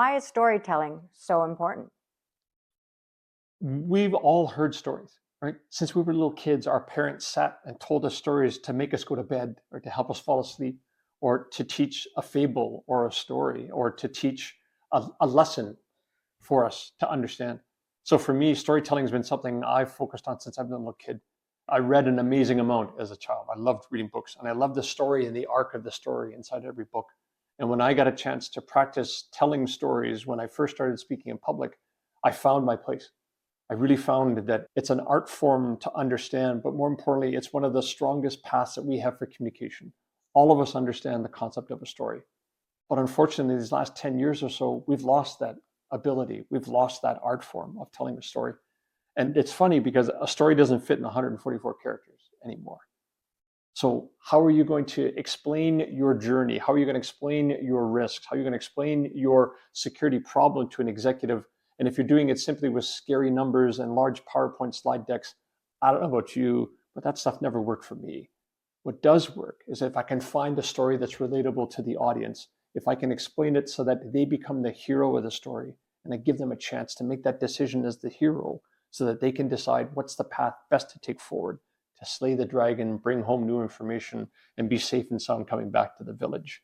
Why is storytelling so important? We've all heard stories, right? Since we were little kids, our parents sat and told us stories to make us go to bed or to help us fall asleep or to teach a fable or a story or to teach a lesson for us to understand. So for me, storytelling has been something I've focused on since I've been a little kid. I read an amazing amount as a child. I loved reading books and I loved the story and the arc of the story inside every book. And when I got a chance to practice telling stories when I first started speaking in public, I found my place. I really found that it's an art form to understand, but more importantly, it's one of the strongest paths that we have for communication. All of us understand the concept of a story. But unfortunately, these last 10 years or so, we've lost that ability. We've lost that art form of telling a story. And it's funny because a story doesn't fit in 144 characters anymore. So how are you going to explain your journey? How are you going to explain your risks? How are you going to explain your security problem to an executive? And if you're doing it simply with scary numbers and large PowerPoint slide decks, I don't know about you, but that stuff never worked for me. What does work is if I can find a story that's relatable to the audience, if I can explain it so that they become the hero of the story, and I give them a chance to make that decision as the hero so that they can decide what's the path best to take forward to slay the dragon, bring home new information, and be safe and sound coming back to the village.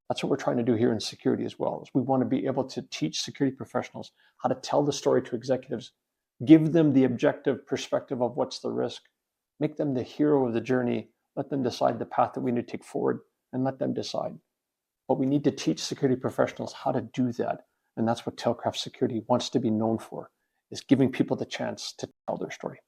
That's what we're trying to do here in security as well. Is we want to be able to teach security professionals how to tell the story to executives, give them the objective perspective of what's the risk, make them the hero of the journey, let them decide the path that we need to take forward, and let them decide. But we need to teach security professionals how to do that. And that's what Tailcraft Security wants to be known for, is giving people the chance to tell their story.